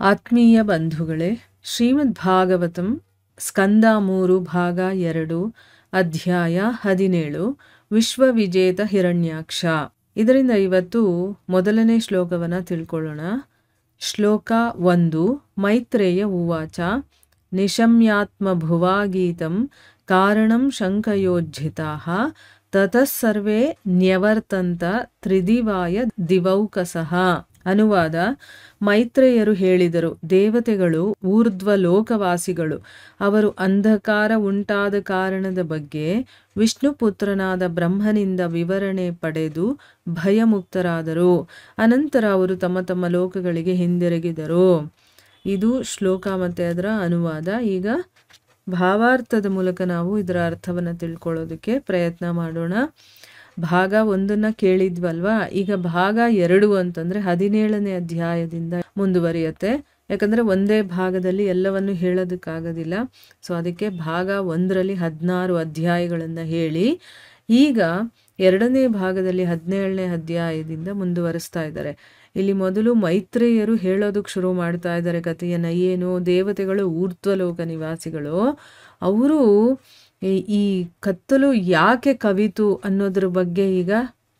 ಆತ್ಮೀಯ ಬಂಧುಗಳೇ, ಶ್ರೀಮದ್ ಭಾಗವತಂ ಸ್ಕಂದ 3 ಭಾಗ 2 ಅಧ್ಯಾಯ 17 ವಿಶ್ವವಿಜೇತ ಹಿರಣ್ಯಾಕ್ಷ. ಇದರಿಂದ ಇವತ್ತು ಮೊದಲನೇ ಶ್ಲೋಕವನ್ನು ತಿಳ್ಕೊಳ್ಳೋಣ. ಶ್ಲೋಕ 1. ಮೈತ್ರೇಯ ಉವಾಚ ನಿಶಮ್ಯಾತ್ಮ ಭುವಾಗೀತಂ ಕಾರಣಂ ಶಂಕಯೋಜ್ಜಿತಾಃ ತತಃ ಸರ್ವೇ ನ್ಯವರ್ತಂತ ತ್ರಿದಿವಾಯ ದಿವೌಕಸಃ. ಅನುವಾದ: ಮೈತ್ರೇಯರು ಹೇಳಿದರು, ದೇವತೆಗಳು ಊರ್ಧ್ವ ಲೋಕವಾಸಿಗಳು. ಅವರು ಅಂಧಕಾರ ಉಂಟಾದ ಕಾರಣದ ಬಗ್ಗೆ ವಿಷ್ಣು ಪುತ್ರನಾದ ಬ್ರಹ್ಮನಿಂದ ವಿವರಣೆ ಪಡೆದು ಭಯಮುಕ್ತರಾದರು. ಅನಂತರ ಅವರು ತಮ್ಮ ತಮ್ಮ ಲೋಕಗಳಿಗೆ ಹಿಂದಿರುಗಿದರು. ಇದು ಶ್ಲೋಕ ಮತ್ತು ಅದರ ಅನುವಾದ. ಈಗ ಭಾವಾರ್ಥದ ಮೂಲಕ ನಾವು ಇದರ ಅರ್ಥವನ್ನು ತಿಳ್ಕೊಳ್ಳೋದಕ್ಕೆ ಪ್ರಯತ್ನ ಮಾಡೋಣ. ಭಾಗ 1 ಕೇಳಿದ್ವಲ್ವಾ, ಈಗ ಭಾಗ 2 ಅಂತಂದರೆ 17ನೇ ಅಧ್ಯಾಯದಿಂದ ಮುಂದುವರಿಯುತ್ತೆ. ಯಾಕಂದರೆ ಒಂದೇ ಭಾಗದಲ್ಲಿ ಎಲ್ಲವನ್ನು ಹೇಳೋದಕ್ಕಾಗೋದಿಲ್ಲ. ಸೊ ಅದಕ್ಕೆ ಭಾಗ 1ರಲ್ಲಿ 16 ಅಧ್ಯಾಯಗಳನ್ನು ಹೇಳಿ ಈಗ 2ನೇ ಭಾಗದಲ್ಲಿ 17ನೇ ಅಧ್ಯಾಯದಿಂದ ಮುಂದುವರಿಸ್ತಾ ಇದ್ದಾರೆ. ಇಲ್ಲಿ ಮೊದಲು ಮೈತ್ರೇಯರು ಹೇಳೋದಕ್ಕೆ ಶುರು ಮಾಡ್ತಾ ಇದ್ದಾರೆ ಕಥೆಯನ್ನು. ಏನು, ದೇವತೆಗಳು ಊರ್ಧ್ವಲೋಕ ನಿವಾಸಿಗಳು, ಅವರು ಈ ಕತ್ತಲು ಯಾಕೆ ಕವಿತು ಅನ್ನೋದ್ರ ಬಗ್ಗೆ ಈಗ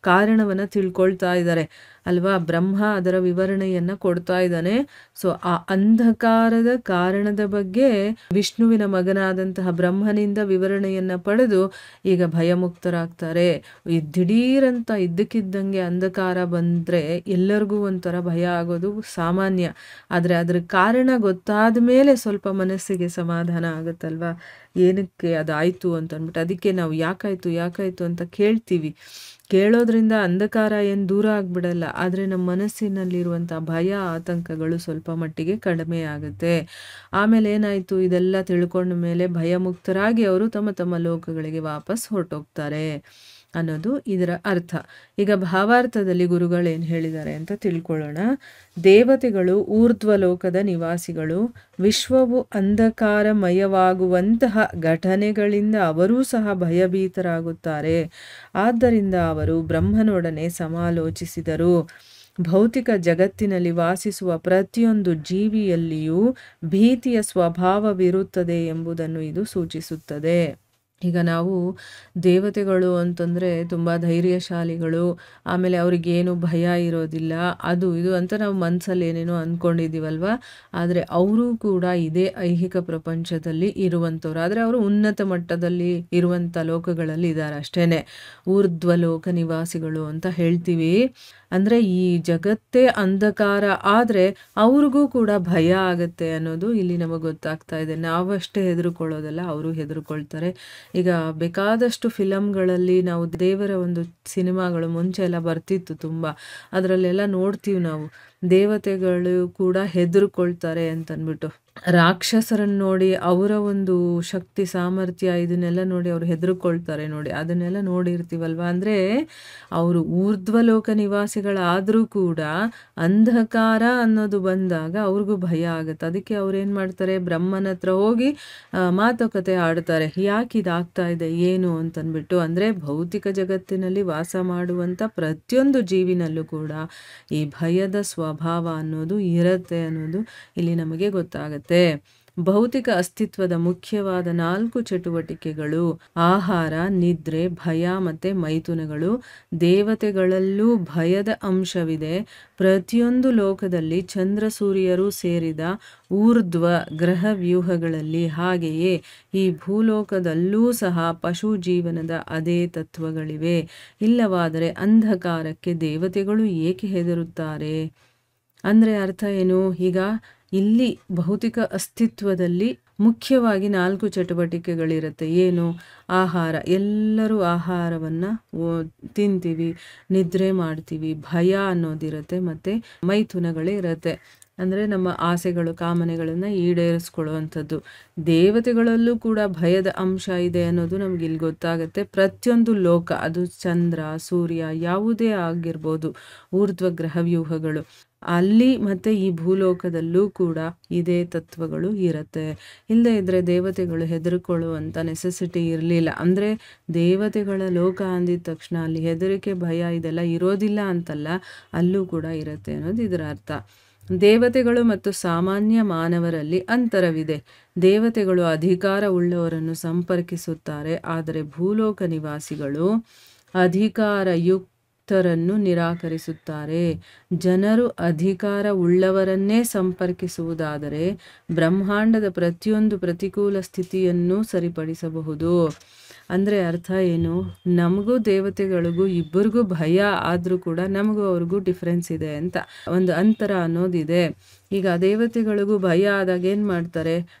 ಕಾರಣವನ್ನು ತಿಳ್ಕೊಳ್ತಾ ಇದ್ದಾರೆ ಅಲ್ವಾ. ಬ್ರಹ್ಮ ಅದರ ವಿವರಣೆಯನ್ನು ಕೊಡ್ತಾ ಇದ್ದಾನೆ. ಸೊ ಆ ಅಂಧಕಾರದ ಕಾರಣದ ಬಗ್ಗೆ ವಿಷ್ಣುವಿನ ಮಗನಾದಂತಹ ಬ್ರಹ್ಮನಿಂದ ವಿವರಣೆಯನ್ನು ಪಡೆದು ಈಗ ಭಯಮುಕ್ತರಾಗ್ತಾರೆ. ದಿಢೀರಂತ ಇದ್ದಕ್ಕಿದ್ದಂಗೆ ಅಂಧಕಾರ ಬಂದರೆ ಎಲ್ಲರಿಗೂ ಒಂಥರ ಭಯ ಆಗೋದು ಸಾಮಾನ್ಯ. ಆದರೆ ಅದ್ರ ಕಾರಣ ಗೊತ್ತಾದ ಮೇಲೆ ಸ್ವಲ್ಪ ಮನಸ್ಸಿಗೆ ಸಮಾಧಾನ ಆಗುತ್ತಲ್ವ, ಏನಕ್ಕೆ ಅದಾಯಿತು ಅಂತಂದ್ಬಿಟ್ಟು. ಅದಕ್ಕೆ ನಾವು ಯಾಕಾಯಿತು ಅಂತ ಕೇಳ್ತೀವಿ. ಕೇಳೋದ್ರಿಂದ ಅಂಧಕಾರ ಏನು ದೂರ ಆಗ್ಬಿಡಲ್ಲ, ಆದರೆ ನಮ್ಮ ಮನಸ್ಸಿನಲ್ಲಿರುವಂಥ ಭಯ ಆತಂಕಗಳು ಸ್ವಲ್ಪ ಮಟ್ಟಿಗೆ ಕಡಿಮೆ ಆಗುತ್ತೆ. ಆಮೇಲೆ ಏನಾಯಿತು, ಇದೆಲ್ಲ ತಿಳ್ಕೊಂಡ ಮೇಲೆ ಭಯಮುಕ್ತರಾಗಿ ಅವರು ತಮ್ಮ ತಮ್ಮ ಲೋಕಗಳಿಗೆ ವಾಪಸ್ ಹೊರಟೋಗ್ತಾರೆ ಅನ್ನೋದು ಇದರ ಅರ್ಥ. ಈಗ ಭಾವಾರ್ಥದಲ್ಲಿ ಗುರುಗಳೇನು ಹೇಳಿದ್ದಾರೆ ಅಂತ ತಿಳ್ಕೊಳ್ಳೋಣ. ದೇವತೆಗಳು ಊರ್ಧ್ವಲೋಕದ ನಿವಾಸಿಗಳು. ವಿಶ್ವವು ಅಂಧಕಾರಮಯವಾಗುವಂತಹ ಘಟನೆಗಳಿಂದ ಅವರೂ ಸಹ ಭಯಭೀತರಾಗುತ್ತಾರೆ. ಆದ್ದರಿಂದ ಅವರು ಬ್ರಹ್ಮನೊಡನೆ ಸಮಾಲೋಚಿಸಿದರು. ಭೌತಿಕ ಜಗತ್ತಿನಲ್ಲಿ ವಾಸಿಸುವ ಪ್ರತಿಯೊಂದು ಜೀವಿಯಲ್ಲಿಯೂ ಭೀತಿಯ ಸ್ವಭಾವವಿರುತ್ತದೆ ಎಂಬುದನ್ನು ಇದು ಸೂಚಿಸುತ್ತದೆ. ಈಗ ನಾವು ದೇವತೆಗಳು ಅಂತಂದರೆ ತುಂಬ ಧೈರ್ಯಶಾಲಿಗಳು, ಆಮೇಲೆ ಅವ್ರಿಗೇನು ಭಯ ಇರೋದಿಲ್ಲ, ಅದು ಇದು ಅಂತ ನಾವು ಮನಸ್ಸಲ್ಲಿ ಏನೇನೋ ಅಂದ್ಕೊಂಡಿದ್ದೀವಲ್ವ. ಆದರೆ ಅವರು ಕೂಡ ಇದೇ ಐಹಿಕ ಪ್ರಪಂಚದಲ್ಲಿ ಇರುವಂಥವ್ರು. ಆದರೆ ಅವರು ಉನ್ನತ ಮಟ್ಟದಲ್ಲಿ ಇರುವಂಥ ಲೋಕಗಳಲ್ಲಿ ಇದ್ದಾರೆ ಅಷ್ಟೇ. ಊರ್ಧ್ವಲೋಕ ನಿವಾಸಿಗಳು ಅಂತ ಹೇಳ್ತೀವಿ. ಅಂದರೆ ಈ ಜಗತ್ತೇ ಅಂಧಕಾರ ಆದರೆ ಅವ್ರಿಗೂ ಕೂಡ ಭಯ ಆಗುತ್ತೆ ಅನ್ನೋದು ಇಲ್ಲಿ ನಮಗೆ ಗೊತ್ತಾಗ್ತಾ ಇದೆ. ನಾವಷ್ಟೇ ಹೆದರ್ಕೊಳ್ಳೋದಲ್ಲ, ಅವರು ಹೆದರ್ಕೊಳ್ತಾರೆ. ಈಗ ಬೇಕಾದಷ್ಟು ಫಿಲಮ್ಗಳಲ್ಲಿ ನಾವು ದೇವರ ಒಂದು ಸಿನಿಮಾಗಳು ಮುಂಚೆ ಎಲ್ಲ ಬರ್ತಿತ್ತು ತುಂಬ, ಅದರಲ್ಲೆಲ್ಲ ನೋಡ್ತೀವಿ ನಾವು ದೇವತೆಗಳು ಕೂಡ ಹೆದರ್ಕೊಳ್ತಾರೆ ಅಂತಂದ್ಬಿಟ್ಟು. ರಾಕ್ಷಸರನ್ನು ನೋಡಿ ಅವರ ಒಂದು ಶಕ್ತಿ ಸಾಮರ್ಥ್ಯ ಇದನ್ನೆಲ್ಲ ನೋಡಿ ಅವ್ರು ಹೆದರ್ಕೊಳ್ತಾರೆ ನೋಡಿ, ಅದನ್ನೆಲ್ಲ ನೋಡಿರ್ತೀವಲ್ವ. ಅಂದರೆ ಅವರು ಊರ್ಧ್ವಲೋಕ ನಿವಾಸಿಗಳಾದರೂ ಕೂಡ ಅಂಧಕಾರ ಅನ್ನೋದು ಬಂದಾಗ ಅವ್ರಿಗೂ ಭಯ ಆಗುತ್ತೆ. ಅದಕ್ಕೆ ಅವ್ರೇನು ಮಾಡ್ತಾರೆ, ಬ್ರಹ್ಮನ ಹತ್ರ ಹೋಗಿ ಮಾತುಕತೆ ಆಡ್ತಾರೆ, ಯಾಕೆ ಇದಾಗ್ತಾ ಇದೆ ಏನು ಅಂತಂದ್ಬಿಟ್ಟು. ಅಂದರೆ ಭೌತಿಕ ಜಗತ್ತಿನಲ್ಲಿ ವಾಸ ಮಾಡುವಂಥ ಪ್ರತಿಯೊಂದು ಜೀವಿನಲ್ಲೂ ಕೂಡ ಈ ಭಯದ ಸ್ವಭಾವ ಅನ್ನೋದು ಇರುತ್ತೆ ಅನ್ನೋದು ಇಲ್ಲಿ ನಮಗೆ ಗೊತ್ತಾಗುತ್ತೆ. ಭೌತಿಕ ಅಸ್ತಿತ್ವದ ಮುಖ್ಯವಾದ 4 ಚಟುವಟಿಕೆಗಳು ಆಹಾರ, ನಿದ್ರೆ, ಭಯ ಮತ್ತು ಮೈಥುನಗಳು. ದೇವತೆಗಳಲ್ಲೂ ಭಯದ ಅಂಶವಿದೆ. ಪ್ರತಿಯೊಂದು ಲೋಕದಲ್ಲಿ ಚಂದ್ರ ಸೂರ್ಯರು ಸೇರಿದ ಊರ್ಧ್ವ ಗ್ರಹ ವ್ಯೂಹಗಳಲ್ಲಿ, ಹಾಗೆಯೇ ಈ ಭೂಲೋಕದಲ್ಲೂ ಸಹ ಪಶು ಜೀವನದ ಅದೇ ತತ್ವಗಳಿವೆ. ಇಲ್ಲವಾದರೆ ಅಂಧಕಾರಕ್ಕೆ ದೇವತೆಗಳು ಏಕೆ ಹೆದರುತ್ತಾರೆ? ಅಂದರೆ ಅರ್ಥ ಏನು? ಈಗ ಇಲ್ಲಿ ಭೌತಿಕ ಅಸ್ತಿತ್ವದಲ್ಲಿ ಮುಖ್ಯವಾಗಿ 4 ಚಟುವಟಿಕೆಗಳಿರುತ್ತೆ. ಏನು? ಆಹಾರ, ಎಲ್ಲರೂ ಆಹಾರವನ್ನು ತಿಂತೀವಿ, ನಿದ್ರೆ ಮಾಡ್ತೀವಿ, ಭಯ ಅನ್ನೋದಿರುತ್ತೆ, ಮತ್ತು ಮೈಥುನಗಳೇ ಇರುತ್ತೆ. ಅಂದರೆ ನಮ್ಮ ಆಸೆಗಳು ಕಾಮನೆಗಳನ್ನು ಈಡೇರಿಸ್ಕೊಳ್ಳುವಂಥದ್ದು. ದೇವತೆಗಳಲ್ಲೂ ಕೂಡ ಭಯದ ಅಂಶ ಇದೆ ಅನ್ನೋದು ನಮ್ಗೆ ಇಲ್ಲಿ ಗೊತ್ತಾಗುತ್ತೆ. ಪ್ರತಿಯೊಂದು ಲೋಕ, ಅದು ಚಂದ್ರ ಸೂರ್ಯ ಯಾವುದೇ ಆಗಿರ್ಬೋದು, ಊರ್ಧ್ವ ಗ್ರಹವ್ಯೂಹಗಳು ಅಲ್ಲಿ ಮತ್ತು ಈ ಭೂಲೋಕದಲ್ಲೂ ಕೂಡ ಇದೇ ತತ್ವಗಳು ಇರುತ್ತೆ. ಇಲ್ಲದೇ ಇದ್ದರೆ ದೇವತೆಗಳು ಹೆದರ್ಕೊಳ್ಳುವಂಥ ನೆಸೆಸಿಟಿ ಇರಲಿಲ್ಲ. ಅಂದರೆ ದೇವತೆಗಳ ಲೋಕ ಅಂದಿದ ತಕ್ಷಣ ಅಲ್ಲಿ ಹೆದರಿಕೆ ಭಯ ಇದೆಲ್ಲ ಇರೋದಿಲ್ಲ ಅಂತಲ್ಲ, ಅಲ್ಲೂ ಕೂಡ ಇರುತ್ತೆ ಅನ್ನೋದು ಇದರ ಅರ್ಥ. ದೇವತೆಗಳು ಮತ್ತು ಸಾಮಾನ್ಯ ಮಾನವರಲ್ಲಿ ಅಂತರವಿದೆ. ದೇವತೆಗಳು ಅಧಿಕಾರ ಉಳ್ಳವರನ್ನು ಸಂಪರ್ಕಿಸುತ್ತಾರೆ, ಆದರೆ ಭೂಲೋಕ ನಿವಾಸಿಗಳು ಅಧಿಕಾರಯುಕ್ತರನ್ನು ನಿರಾಕರಿಸುತ್ತಾರೆ. ಜನರು ಅಧಿಕಾರ ಉಳ್ಳವರನ್ನೇ ಸಂಪರ್ಕಿಸುವುದಾದರೆ ಬ್ರಹ್ಮಾಂಡದ ಪ್ರತಿಯೊಂದು ಪ್ರತಿಕೂಲ ಸ್ಥಿತಿಯನ್ನು ಸರಿಪಡಿಸಬಹುದು. ಅಂದರೆ ಅರ್ಥ ಏನು? ನಮಗೂ ದೇವತೆಗಳಿಗೂ ಇಬ್ಬರಿಗೂ ಭಯ ಆದರೂ ಕೂಡ ನಮಗೂ ಅವ್ರಿಗೂ ಡಿಫ್ರೆನ್ಸ್ ಇದೆ ಅಂತ ಒಂದು ಅಂತರ ಅನ್ನೋದಿದೆ. ಈಗ ದೇವತೆಗಳಿಗೂ ಭಯ ಆದಾಗ ಏನು ಮಾಡ್ತಾರೆ?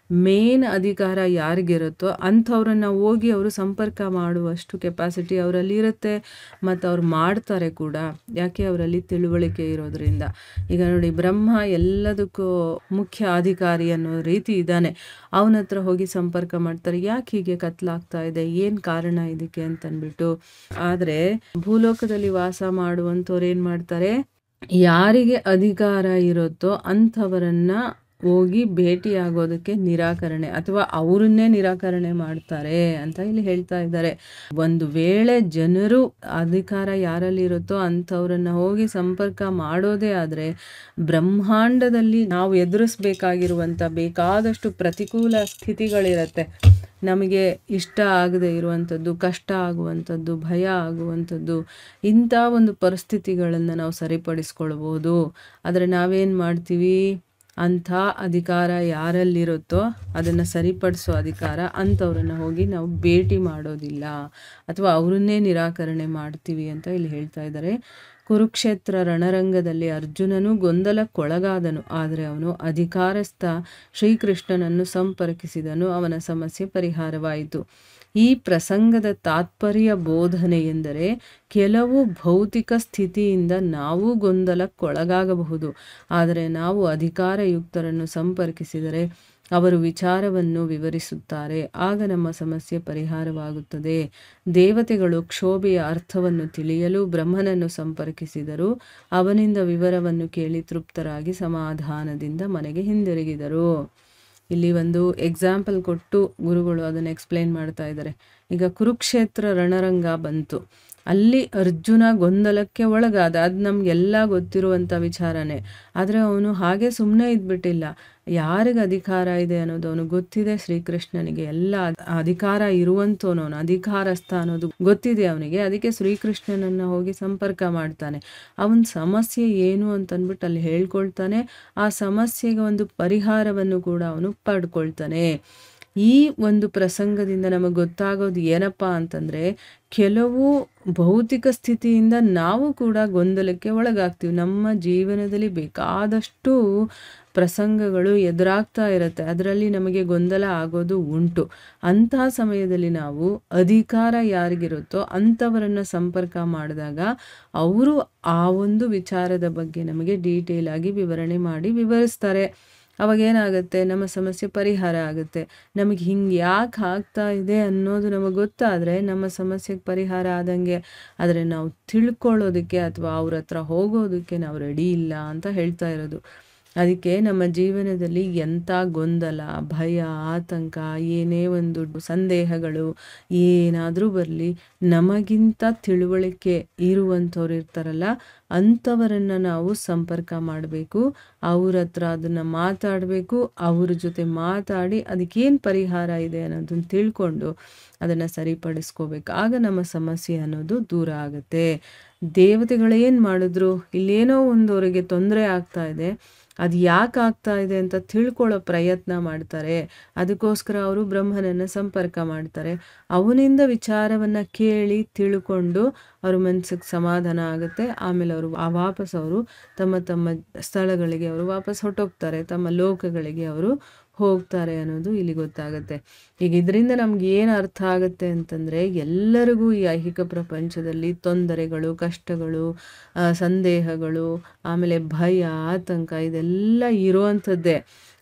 ಮೇನ್ ಅಧಿಕಾರ ಯಾರಿಗಿರುತ್ತೋ ಅಂಥವ್ರನ್ನ ಹೋಗಿ ಅವರು ಸಂಪರ್ಕ ಮಾಡುವಷ್ಟು ಕೆಪಾಸಿಟಿ ಅವರಲ್ಲಿ ಇರುತ್ತೆ, ಮತ್ತು ಅವ್ರು ಮಾಡ್ತಾರೆ ಕೂಡ. ಯಾಕೆ? ಅವರಲ್ಲಿ ತಿಳುವಳಿಕೆ ಇರೋದ್ರಿಂದ. ಈಗ ನೋಡಿ, ಬ್ರಹ್ಮ ಎಲ್ಲದಕ್ಕೂ ಮುಖ್ಯ ಅಧಿಕಾರಿ ಅನ್ನೋ ರೀತಿ ಇದ್ದಾನೆ. ಅವನ ಹತ್ರ ಹೋಗಿ ಸಂಪರ್ಕ ಮಾಡ್ತಾರೆ. ಯಾಕೆ ಹೀಗೆ ಕತ್ಲಾಗ್ತಾ ಇದೆ, ಏನು ಕಾರಣ ಇದಕ್ಕೆ ಅಂತಂದ್ಬಿಟ್ಟು. ಆದರೆ ಭೂಲೋಕದಲ್ಲಿ ವಾಸ ಮಾಡುವಂಥವ್ರು ಏನು ಮಾಡ್ತಾರೆ? ಯಾರಿಗೆ ಅಧಿಕಾರ ಇರುತ್ತೋ ಅಂಥವರನ್ನ ಹೋಗಿ ಭೇಟಿಯಾಗೋದಕ್ಕೆ ನಿರಾಕರಣೆ ಅಥವಾ ಅವರನ್ನೇ ನಿರಾಕರಣೆ ಮಾಡ್ತಾರೆ ಅಂತ ಇಲ್ಲಿ ಹೇಳ್ತಾ ಇದ್ದಾರೆ. ಒಂದು ವೇಳೆ ಜನರು ಅಧಿಕಾರ ಯಾರಲ್ಲಿರುತ್ತೋ ಅಂಥವ್ರನ್ನ ಹೋಗಿ ಸಂಪರ್ಕ ಮಾಡೋದೇ ಆದರೆ ಬ್ರಹ್ಮಾಂಡದಲ್ಲಿ ನಾವು ಎದುರಿಸ್ಬೇಕಾಗಿರುವಂಥ ಬೇಕಾದಷ್ಟು ಪ್ರತಿಕೂಲ ಸ್ಥಿತಿಗಳಿರುತ್ತೆ. ನಮಗೆ ಇಷ್ಟ ಆಗದೆ ಇರುವಂಥದ್ದು, ಕಷ್ಟ ಆಗುವಂಥದ್ದು, ಭಯ ಆಗುವಂಥದ್ದು, ಇಂಥ ಒಂದು ಪರಿಸ್ಥಿತಿಗಳನ್ನು ನಾವು ಸರಿಪಡಿಸ್ಕೊಳ್ಬೋದು. ಆದರೆ ನಾವೇನು ಮಾಡ್ತೀವಿ? ಅಂಥ ಅಧಿಕಾರ ಯಾರಲ್ಲಿರುತ್ತೋ ಅದನ್ನು ಸರಿಪಡಿಸೋ ಅಧಿಕಾರ ಅಂಥವ್ರನ್ನ ಹೋಗಿ ನಾವು ಭೇಟಿ ಮಾಡೋದಿಲ್ಲ, ಅಥವಾ ಅವರನ್ನೇ ನಿರಾಕರಣೆ ಮಾಡ್ತೀವಿ ಅಂತ ಇಲ್ಲಿ ಹೇಳ್ತಾ ಇದ್ದಾರೆ. ಕುರುಕ್ಷೇತ್ರ ರಣರಂಗದಲ್ಲಿ ಅರ್ಜುನನು ಗೊಂದಲಕ್ಕೊಳಗಾದನು, ಆದರೆ ಅವನು ಅಧಿಕಾರಸ್ಥ ಶ್ರೀಕೃಷ್ಣನನ್ನು ಸಂಪರ್ಕಿಸಿದನು. ಅವನ ಸಮಸ್ಯೆ ಪರಿಹಾರವಾಯಿತು. ಈ ಪ್ರಸಂಗದ ತಾತ್ಪರ್ಯ ಬೋಧನೆ ಎಂದರೆ ಕೆಲವು ಭೌತಿಕ ಸ್ಥಿತಿಯಿಂದ ನಾವು ಗೊಂದಲಕ್ಕೊಳಗಾಗಬಹುದು, ಆದರೆ ನಾವು ಅಧಿಕಾರಯುಕ್ತರನ್ನು ಸಂಪರ್ಕಿಸಿದರೆ ಅವರು ವಿಚಾರವನ್ನು ವಿವರಿಸುತ್ತಾರೆ. ಆಗ ನಮ್ಮ ಸಮಸ್ಯೆ ಪರಿಹಾರವಾಗುತ್ತದೆ. ದೇವತೆಗಳು ಕ್ಷೋಭೆಯ ಅರ್ಥವನ್ನು ತಿಳಿಯಲು ಬ್ರಹ್ಮನನ್ನು ಸಂಪರ್ಕಿಸಿದರು. ಅವನಿಂದ ವಿವರವನ್ನು ಕೇಳಿ ತೃಪ್ತರಾಗಿ ಸಮಾಧಾನದಿಂದ ಮನೆಗೆ ಹಿಂದಿರುಗಿದರು. ಇಲ್ಲಿ ಒಂದು ಎಕ್ಸಾಂಪಲ್ ಕೊಟ್ಟು ಗುರುಗಳು ಅದನ್ನು ಎಕ್ಸ್ಪ್ಲೇನ್ ಮಾಡ್ತಾ ಇದ್ದಾರೆ. ಈಗ ಕುರುಕ್ಷೇತ್ರ ರಣರಂಗ ಬಂತು. ಅಲ್ಲಿ ಅರ್ಜುನ ಗೊಂದಲಕ್ಕೆ ಒಳಗಾದ. ಅದು ನಮಗೆಲ್ಲ ಗೊತ್ತಿರುವಂಥ ವಿಚಾರನೇ. ಆದರೆ ಅವನು ಹಾಗೆ ಸುಮ್ಮನೆ ಇದ್ಬಿಟ್ಟಿಲ್ಲ. ಯಾರಿಗೆ ಅಧಿಕಾರ ಇದೆ ಅನ್ನೋದು ಅವನು ಗೊತ್ತಿದೆ. ಶ್ರೀಕೃಷ್ಣನಿಗೆ ಎಲ್ಲ ಅಧಿಕಾರ ಇರುವಂಥವನು, ಅವನು ಅಧಿಕಾರಸ್ಥ ಅನ್ನೋದು ಗೊತ್ತಿದೆ ಅವನಿಗೆ. ಅದಕ್ಕೆ ಶ್ರೀಕೃಷ್ಣನನ್ನು ಹೋಗಿ ಸಂಪರ್ಕ ಮಾಡ್ತಾನೆ. ಅವನ ಸಮಸ್ಯೆ ಏನು ಅಂತಂದ್ಬಿಟ್ಟು ಅಲ್ಲಿ ಹೇಳ್ಕೊಳ್ತಾನೆ. ಆ ಸಮಸ್ಯೆಗೆ ಒಂದು ಪರಿಹಾರವನ್ನು ಕೂಡ ಅವನು ಪಡ್ಕೊಳ್ತಾನೆ. ಈ ಒಂದು ಪ್ರಸಂಗದಿಂದ ನಮಗೆ ಗೊತ್ತಾಗೋದು ಏನಪ್ಪ ಅಂತಂದರೆ, ಕೆಲವು ಭೌತಿಕ ಸ್ಥಿತಿಯಿಂದ ನಾವು ಕೂಡ ಗೊಂದಲಕ್ಕೆ ಒಳಗಾಗ್ತೀವಿ. ನಮ್ಮ ಜೀವನದಲ್ಲಿ ಬೇಕಾದಷ್ಟು ಪ್ರಸಂಗಗಳು ಎದುರಾಗ್ತಾ ಇರುತ್ತೆ, ಅದರಲ್ಲಿ ನಮಗೆ ಗೊಂದಲ ಆಗೋದು ಉಂಟು. ಅಂತಹ ಸಮಯದಲ್ಲಿ ನಾವು ಅಧಿಕಾರ ಯಾರಿಗಿರುತ್ತೋ ಅಂಥವರನ್ನು ಸಂಪರ್ಕ ಮಾಡಿದಾಗ ಅವರು ಆ ಒಂದು ವಿಚಾರದ ಬಗ್ಗೆ ನಮಗೆ ಡೀಟೇಲ್ ಆಗಿ ವಿವರಣೆ ಮಾಡಿ ವಿವರಿಸ್ತಾರೆ. ಅವಾಗೇನಾಗುತ್ತೆ? ನಮ್ಮ ಸಮಸ್ಯೆ ಪರಿಹಾರ ಆಗುತ್ತೆ. ನಮಗೆ ಹಿಂಗೆ ಯಾಕೆ ಆಗ್ತಾ ಇದೆ ಅನ್ನೋದು ನಮಗೆ ಗೊತ್ತಾದರೆ ನಮ್ಮ ಸಮಸ್ಯೆಗೆ ಪರಿಹಾರ ಆದಂಗೆ. ಆದರೆ ನಾವು ತಿಳ್ಕೊಳ್ಳೋದಕ್ಕೆ ಅಥವಾ ಅವ್ರ ಹತ್ರ ಹೋಗೋದಕ್ಕೆ ನಾವು ರೆಡಿ ಇಲ್ಲ ಅಂತ ಹೇಳ್ತಾ ಇರೋದು. ಅದಕ್ಕೆ ನಮ್ಮ ಜೀವನದಲ್ಲಿ ಎಂಥ ಗೊಂದಲ, ಭಯ, ಆತಂಕ, ಏನೇ ಒಂದು ಸಂದೇಹಗಳು ಏನಾದರೂ ಬರಲಿ, ನಮಗಿಂತ ತಿಳುವಳಿಕೆ ಇರುವಂಥವ್ರು ಇರ್ತಾರಲ್ಲ ಅಂಥವರನ್ನು ನಾವು ಸಂಪರ್ಕ ಮಾಡಬೇಕು. ಅವ್ರ ಹತ್ರ ಅದನ್ನು ಮಾತಾಡಬೇಕು. ಅವ್ರ ಜೊತೆ ಮಾತಾಡಿ ಅದಕ್ಕೇನು ಪರಿಹಾರ ಇದೆ ಅನ್ನೋದನ್ನು ತಿಳ್ಕೊಂಡು ಅದನ್ನು ಸರಿಪಡಿಸ್ಕೋಬೇಕು. ಆಗ ನಮ್ಮ ಸಮಸ್ಯೆ ಅನ್ನೋದು ದೂರ ಆಗುತ್ತೆ. ದೇವತೆಗಳು ಏನು ಮಾಡಿದ್ರು? ಇಲ್ಲೇನೋ ಒಂದು ಅವರಿಗೆ ತೊಂದರೆ ಆಗ್ತಾ ಇದೆ, ಅದು ಯಾಕೆ ಆಗ್ತಾ ಇದೆ ಅಂತ ತಿಳ್ಕೊಳ್ಳೋ ಪ್ರಯತ್ನ ಮಾಡ್ತಾರೆ. ಅದಕ್ಕೋಸ್ಕರ ಅವರು ಬ್ರಹ್ಮನನ್ನು ಸಂಪರ್ಕ ಮಾಡ್ತಾರೆ. ಅವನಿಂದ ವಿಚಾರವನ್ನು ಕೇಳಿ ತಿಳ್ಕೊಂಡು ಅವ್ರ ಮನಸ್ಸಿಗೆ ಸಮಾಧಾನ ಆಗುತ್ತೆ. ಆಮೇಲೆ ಅವರು ವಾಪಸ್ ಅವರು ತಮ್ಮ ತಮ್ಮ ಸ್ಥಳಗಳಿಗೆ ಅವರು ವಾಪಸ್ ಹೊರಟೋಗ್ತಾರೆ, ತಮ್ಮ ಲೋಕಗಳಿಗೆ ಅವರು ಹೋಗ್ತಾರೆ ಅನ್ನೋದು ಇಲ್ಲಿ ಗೊತ್ತಾಗುತ್ತೆ. ಈಗ ಇದರಿಂದ ನಮ್ಗೆ ಏನು ಅರ್ಥ ಆಗುತ್ತೆ ಅಂತಂದರೆ, ಎಲ್ಲರಿಗೂ ಈ ಐಹಿಕ ಪ್ರಪಂಚದಲ್ಲಿ ತೊಂದರೆಗಳು, ಕಷ್ಟಗಳು, ಸಂದೇಹಗಳು, ಆಮೇಲೆ ಭಯ, ಆತಂಕ ಇದೆಲ್ಲ ಇರೋವಂಥದ್ದೇ.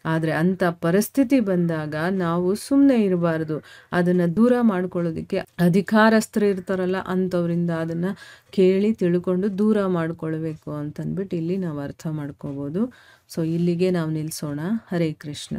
ಆದರೆ ಅಂಥ ಪರಿಸ್ಥಿತಿ ಬಂದಾಗ ನಾವು ಸುಮ್ಮನೆ ಇರಬಾರ್ದು. ಅದನ್ನು ದೂರ ಮಾಡ್ಕೊಳ್ಳೋದಕ್ಕೆ ಅಧಿಕಾರಸ್ಥರು ಇರ್ತಾರಲ್ಲ ಅಂಥವ್ರಿಂದ ಅದನ್ನು ಕೇಳಿ ತಿಳ್ಕೊಂಡು ದೂರ ಮಾಡ್ಕೊಳ್ಬೇಕು ಅಂತಂದ್ಬಿಟ್ಟು ಇಲ್ಲಿ ನಾವು ಅರ್ಥ ಮಾಡ್ಕೋಬೋದು. ಸೊ ಇಲ್ಲಿಗೆ ನಾವು ನಿಲ್ಲಿಸೋಣ. ಹರೇ ಕೃಷ್ಣ.